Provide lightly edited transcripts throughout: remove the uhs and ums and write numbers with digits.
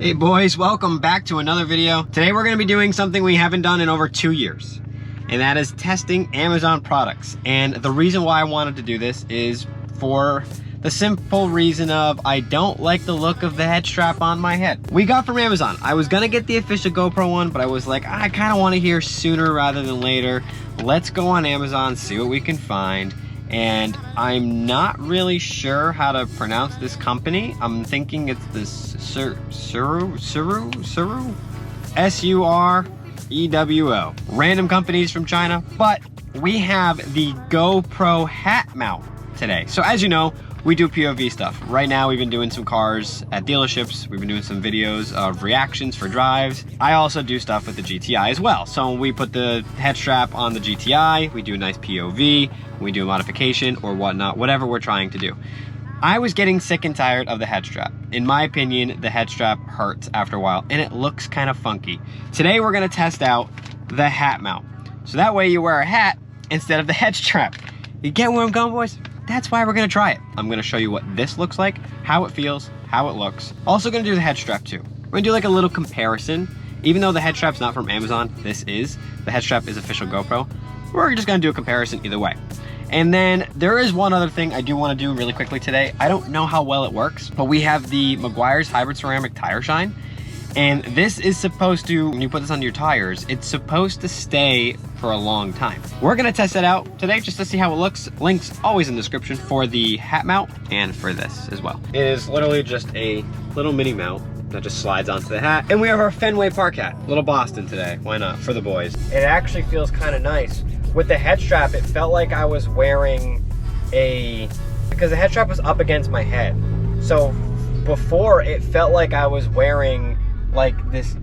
Hey boys, welcome back to another video. Today we're going to be doing something we haven't done in over 2 years, and that is testing Amazon products. And the reason why I wanted to do this is for the simple reason of I don't like the look of the head strap on my head. We got from Amazon. I was going to get the official GoPro one, but I was like, I kind of want to hear sooner rather than later. Let's go on Amazon, see what we can find. And I'm not really sure how to pronounce this company. I'm thinking it's the Surewo? S-U-R-E-W-O. Random companies from China, but we have the GoPro Hat Mount today. So as you know, we do POV stuff. Right now we've been doing some cars at dealerships. We've been doing some videos of reactions for drives. I also do stuff with the GTI as well. So we put the head strap on the GTI, we do a nice POV, we do a modification or whatnot, whatever we're trying to do. I was getting sick and tired of the head strap. In my opinion, the head strap hurts after a while and it looks kind of funky. Today we're gonna test out the hat mount. So that way you wear a hat instead of the head strap. You get where I'm going, boys? That's why we're gonna try it. I'm gonna show you what this looks like, how it feels, how it looks. Also gonna do the head strap too. We're gonna do like a little comparison. Even though the head strap's not from Amazon, this is. The head strap is official GoPro. We're just gonna do a comparison either way. And then there is one other thing I do wanna do really quickly today. I don't know how well it works, but we have the Meguiars hybrid ceramic tire shine. And this is supposed to, when you put this on your tires, it's supposed to stay for a long time. We're gonna test it out today just to see how it looks. Links always in the description for the hat mount and for this as well. It is literally just a little mini mount that just slides onto the hat. And we have our Fenway Park hat, little Boston today. Why not, for the boys. It actually feels kind of nice. With the head strap, it felt like I was wearing because the head strap was up against my head. So before it felt like I was wearing like this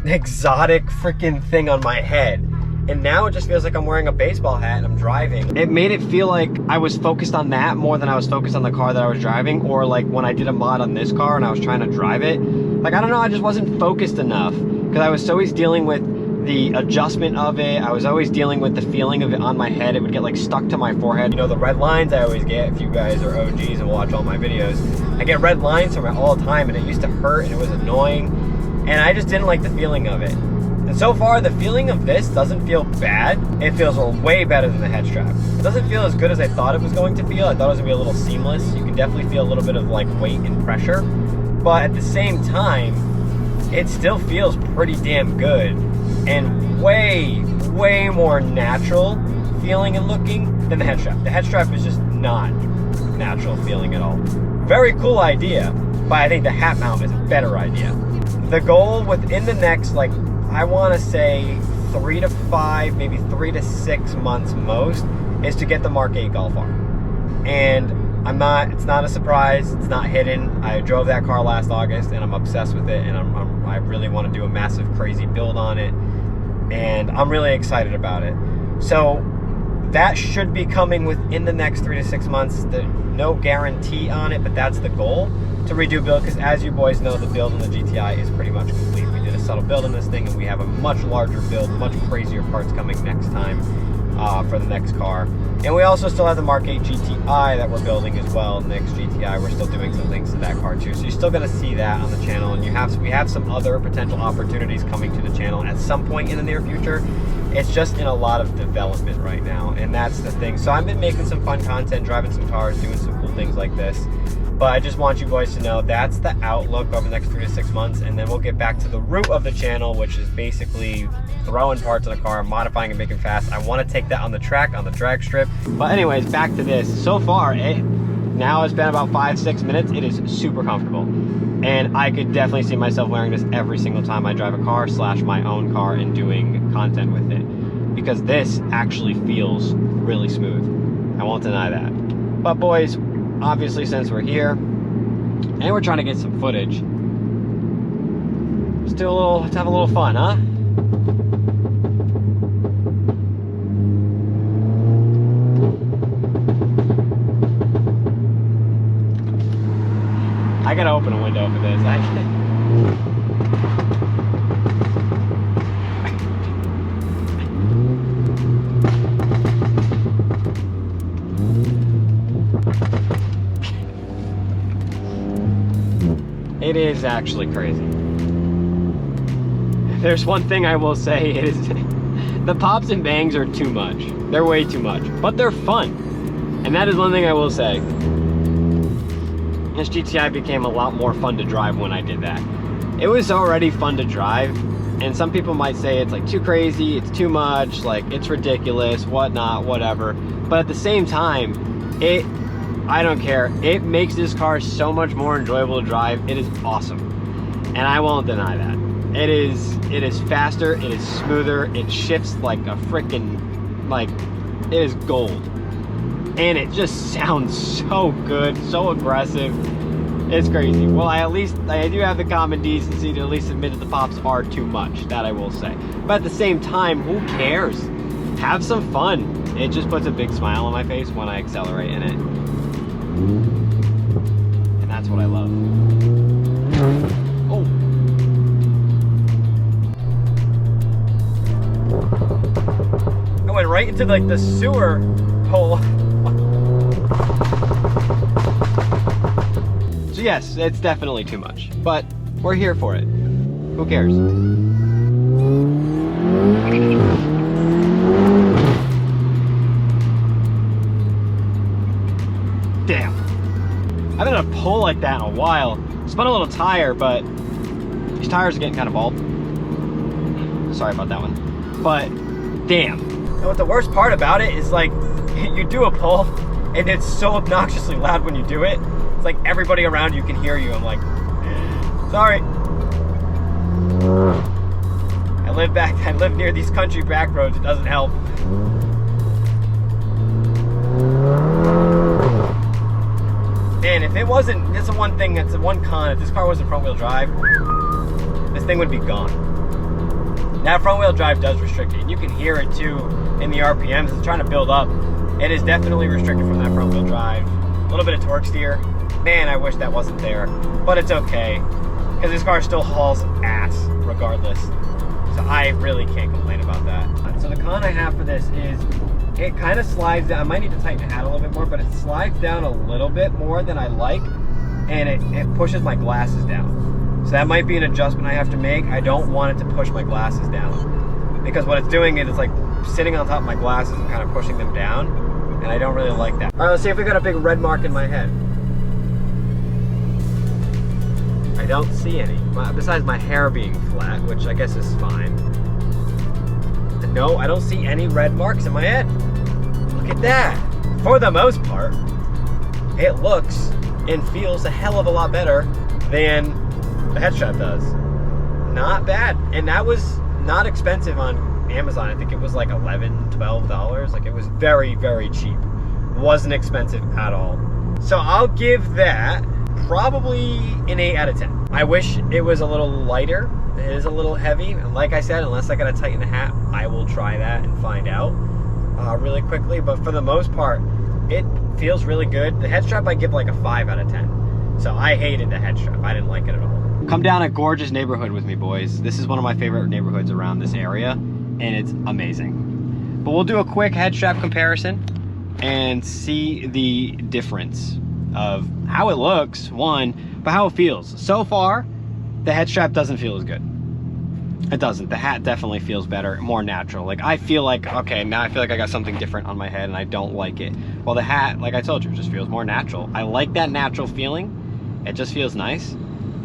exotic freaking thing on my head, and now it just feels like I'm wearing a baseball hat and I'm driving. It made it feel like I was focused on that more than I was focused on the car that I was driving, or like when I did a mod on this car and I was trying to drive it, like I don't know, I just wasn't focused enough because I was always dealing with the adjustment of it. I was always dealing with the feeling of it on my head. It would get like stuck to my forehead. You know, the red lines I always get, if you guys are OGs and watch all my videos, I get red lines from it all the time and it used to hurt and it was annoying. And I just didn't like the feeling of it. And so far, the feeling of this doesn't feel bad. It feels way better than the head strap. It doesn't feel as good as I thought it was going to feel. I thought it was gonna be a little seamless. You can definitely feel a little bit of like weight and pressure. But at the same time, it still feels pretty damn good. And way more natural feeling and looking than the head strap. The head strap is just not natural feeling at all. Very cool idea, but I think the hat mount is a better idea. The goal within the next, like, I want to say 3 to 5, maybe 3 to 6 months most, is to get the Mark 8 Golf R. And it's not a surprise, it's not hidden. I drove that car last August and I'm obsessed with it, and I really want to do a massive crazy build on it, and I'm really excited about it. So that should be coming within the next 3 to 6 months. No guarantee on it, but that's the goal, to redo build, because as you boys know, the build on the GTI is pretty much complete. We did a subtle build on this thing, and we have a much larger build, much crazier parts coming next time for the next car. And we also still have the Mark 8 GTI that we're building as well. Next GTI, we're still doing some things to that car too. So you're still gonna see that on the channel, and we have some other potential opportunities coming to the channel at some point in the near future. It's just in a lot of development right now, and that's the thing. So I've been making some fun content, driving some cars, doing some cool things like this. But I just want you boys to know that's the outlook over the next 3 to 6 months, and then we'll get back to the root of the channel, which is basically throwing parts in a car, modifying and making fast. I want to take that on the track, on the drag strip. But anyways, back to this. So far, now it's been about 5-6 minutes. It is super comfortable. And I could definitely see myself wearing this every single time I drive a car / my own car and doing content with it. Because this actually feels really smooth. I won't deny that. But boys, obviously since we're here and we're trying to get some footage, let's have a little fun, huh? I gotta open a window for this. It is actually crazy. there's one thing I will say is the pops and bangs are too much. They're way too much, but they're fun. And that is one thing I will say. This GTI became a lot more fun to drive when I did that. It was already fun to drive, and some people might say it's like too crazy, it's too much, like it's ridiculous, whatnot, whatever. But at the same time, I don't care. It makes this car so much more enjoyable to drive. It is awesome, and I won't deny that. It is faster, it is smoother, it shifts like a freaking, like, it is gold. And it just sounds so good, so aggressive. It's crazy. Well, I do have the common decency to at least admit that the pops are too much, that I will say. But at the same time, who cares? Have some fun. It just puts a big smile on my face when I accelerate in it. And that's what I love. Oh. I went right into like the sewer hole. So yes, it's definitely too much, but we're here for it. Who cares? Damn. I haven't had a pull like that in a while. Spun a little tire, but these tires are getting kind of bald. Sorry about that one. But damn. And what the worst part about it is, like, you do a pull and it's so obnoxiously loud when you do it. It's like everybody around you can hear you. I'm like, sorry. I live near these country back roads. It doesn't help. And if it wasn't, that's the one thing, that's the one con, if this car wasn't front wheel drive, this thing would be gone. That front wheel drive does restrict it. And you can hear it too in the RPMs. It's trying to build up. It is definitely restricted from that front wheel drive. A little bit of torque steer. Man, I wish that wasn't there, but it's okay, because this car still hauls ass regardless. So I really can't complain about that. So the con I have for this is it kind of slides down. I might need to tighten the hat a little bit more, but it slides down a little bit more than I like, and it pushes my glasses down. So that might be an adjustment I have to make. I don't want it to push my glasses down, because what it's doing is it's like sitting on top of my glasses and kind of pushing them down, and I don't really like that. All right, let's see if we got a big red mark in my head. I don't see any, besides my hair being flat, which I guess is fine. No, I don't see any red marks in my head. Look at that. For the most part, it looks and feels a hell of a lot better than the head strap does. Not bad. And that was not expensive on Amazon. I think it was like $11, $12. Like, it was very, very cheap. Wasn't expensive at all. So I'll give that probably an 8 out of 10. I wish it was a little lighter. It is a little heavy, and like I said, unless I gotta tighten the hat, I will try that and find out really quickly. But for the most part, it feels really good. The head strap I give like a 5 out of 10. So I hated the head strap. I didn't like it at all. Come down a gorgeous neighborhood with me, boys. This is one of my favorite neighborhoods around this area, and it's amazing. But we'll do a quick head strap comparison and see the difference of how it looks, one, but how it feels. So far, the head strap doesn't feel as good. It doesn't. The hat definitely feels better, more natural. Like, I feel like, okay, now I feel like I got something different on my head and I don't like it. Well, the hat, like I told you, just feels more natural. I like that natural feeling. It just feels nice.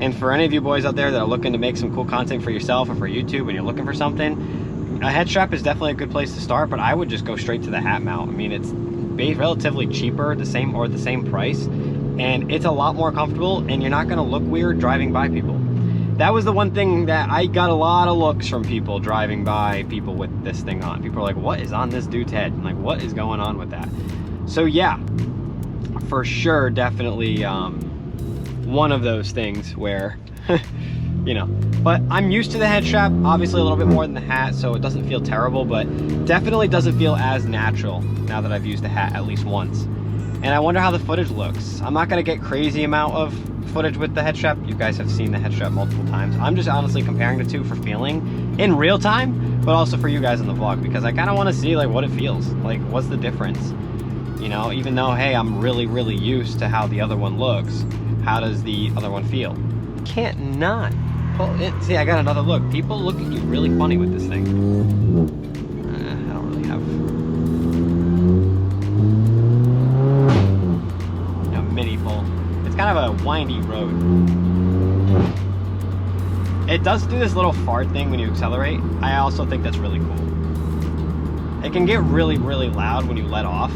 And for any of you boys out there that are looking to make some cool content for yourself or for YouTube and you're looking for something, a head strap is definitely a good place to start, but I would just go straight to the hat mount. I mean, it's relatively cheaper, the same price, and it's a lot more comfortable, and you're not gonna look weird driving by people. That was the one thing that I got a lot of looks from people driving by people with this thing on. People are like, what is on this dude's head? I'm like, what is going on with that? So yeah, for sure, definitely one of those things where, you know, but I'm used to the head strap, obviously a little bit more than the hat, so it doesn't feel terrible, but definitely doesn't feel as natural now that I've used the hat at least once. And I wonder how the footage looks. I'm not gonna get crazy amount of footage with the head strap. You guys have seen the head strap multiple times. I'm just honestly comparing the two for feeling in real time, but also for you guys in the vlog, because I kind of want to see like what it feels like. What's the difference? You know, even though, hey, I'm really used to how the other one looks, how does the other one feel? Can't not pull it. See, I got another look. People look at you really funny with this thing. I don't really have, you know, mini pull. It's kind of a windy road. It does do this little fart thing when you accelerate. I also think that's really cool. It can get really, really loud when you let off.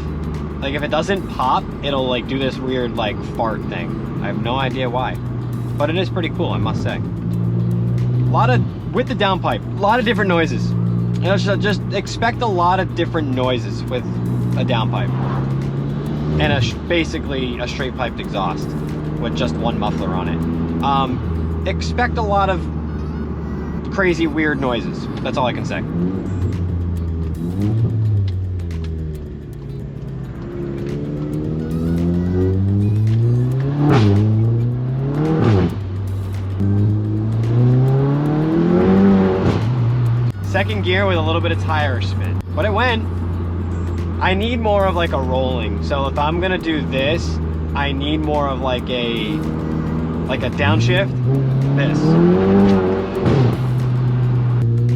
Like if it doesn't pop, it'll like do this weird like fart thing. I have no idea why, but it is pretty cool, I must say. A lot of, with the downpipe, a lot of different noises. You know, just expect a lot of different noises with a downpipe. And basically a straight piped exhaust with just one muffler on it. Expect a lot of crazy, weird noises. That's all I can say. Second gear with a little bit of tire spin, but it went. I need more of like a rolling. So if I'm gonna do this, I need more of like a downshift. This.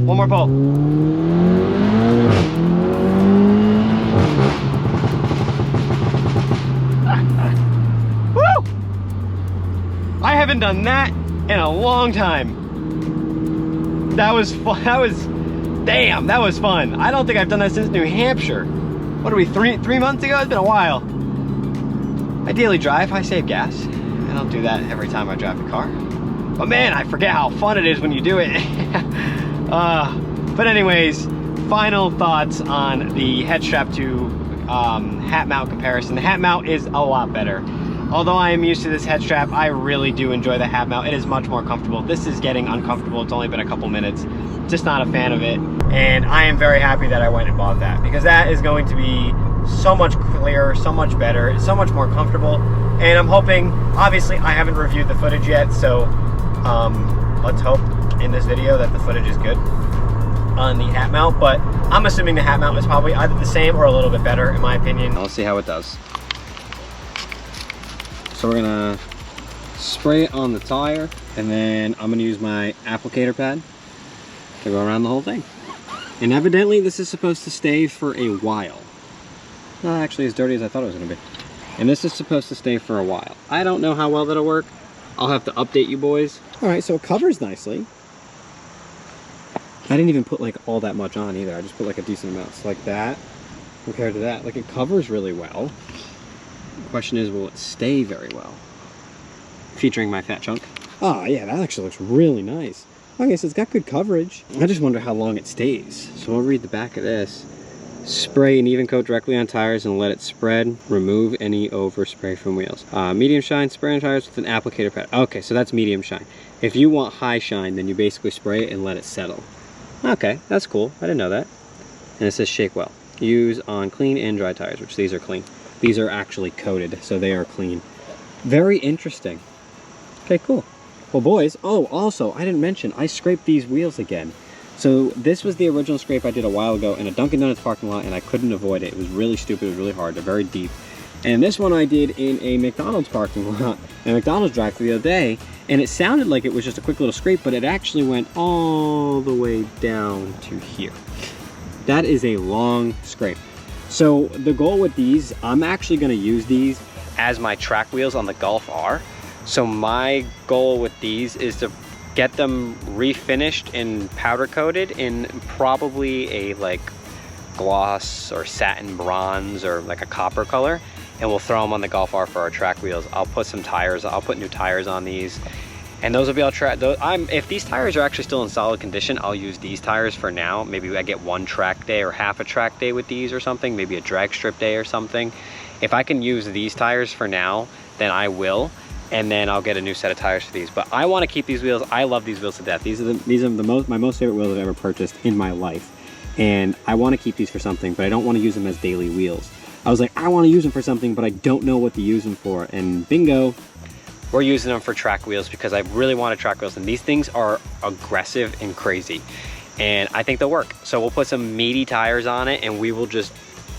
One more pull. Woo! I haven't done that in a long time. That was fun. Damn, that was fun. I don't think I've done that since New Hampshire. What are we, three months ago? It's been a while. I daily drive, I save gas. I don't do that every time I drive the car. But man, I forget how fun it is when you do it. But anyways, final thoughts on the head strap to hat mount comparison. The hat mount is a lot better. Although I am used to this head strap, I really do enjoy the hat mount. It is much more comfortable. This is getting uncomfortable. It's only been a couple minutes. Just not a fan of it. And I am very happy that I went and bought that, because that is going to be so much clearer, so much better, it's so much more comfortable. And I'm hoping, obviously I haven't reviewed the footage yet, so let's hope in this video that the footage is good on the hat mount, but I'm assuming the hat mount is probably either the same or a little bit better in my opinion. Let's see how it does. So we're gonna spray it on the tire, and then I'm gonna use my applicator pad to go around the whole thing. And evidently this is supposed to stay for a while. Not actually as dirty as I thought it was gonna be. And this is supposed to stay for a while. I don't know how well that'll work. I'll have to update you boys. All right, so it covers nicely. I didn't even put like all that much on either. I just put like a decent amount. So like that, compared to that, like it covers really well. The question is, will it stay very well? Featuring my fat chunk. Oh yeah, that actually looks really nice. Okay, so it's got good coverage. I just wonder how long it stays. So I'll read the back of this. Spray an even coat directly on tires and let it spread. Remove any overspray from wheels. Medium shine, spray on tires with an applicator pad. Okay, so that's medium shine. If you want high shine, then you basically spray it and let it settle. Okay, that's cool. I didn't know that. And it says shake well. Use on clean and dry tires, which these are clean. These are actually coated, so they are clean. Very interesting. Okay, cool. Well, boys, oh, also, I didn't mention, I scraped these wheels again. So this was the original scrape I did a while ago in a Dunkin' Donuts parking lot, and I couldn't avoid it. It was really stupid, it was really hard, they're very deep. And this one I did in a McDonald's parking lot, a McDonald's drive-thru the other day, and it sounded like it was just a quick little scrape, but it actually went all the way down to here. That is a long scrape. So the goal with these, I'm actually gonna use these as my track wheels on the Golf R. So my goal with these is to get them refinished and powder coated in probably a like gloss or satin bronze or like a copper color, and we'll throw them on the Golf R for our track wheels. I'll put some tires, I'll put new tires on these, and those will be all track. If these tires are actually still in solid condition, I'll use these tires for now. Maybe I get one track day or half a track day with these or something, maybe a drag strip day or something. If I can use these tires for now, then I will. And then I'll get a new set of tires for these. But I want to keep these wheels. I love these wheels to death. These are my most favorite wheels I've ever purchased in my life. And I want to keep these for something, but I don't want to use them as daily wheels. I was like, I want to use them for something, but I don't know what to use them for. And bingo, we're using them for track wheels because I really want to track wheels. And these things are aggressive and crazy. And I think they'll work. So we'll put some meaty tires on it and we will just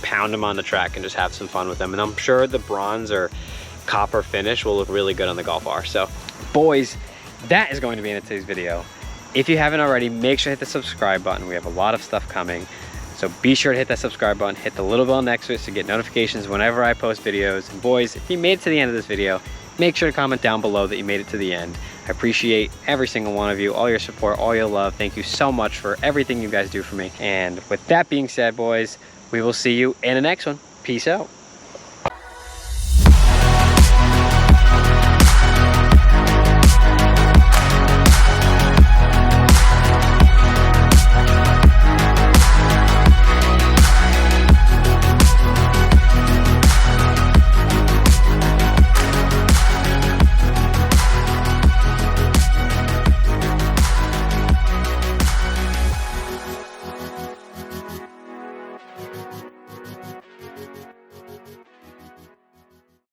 pound them on the track and just have some fun with them. And I'm sure the bronze or copper finish will look really good on the Golf R. So boys, that is going to be in today's video. If you haven't already, make sure to hit the subscribe button. We have a lot of stuff coming. So be sure to hit that subscribe button, hit the little bell next to it to get notifications whenever I post videos. And boys, if you made it to the end of this video, make sure to comment down below that you made it to the end. I appreciate every single one of you, all your support, all your love. Thank you so much for everything you guys do for me. And with that being said, boys, we will see you in the next one. Peace out.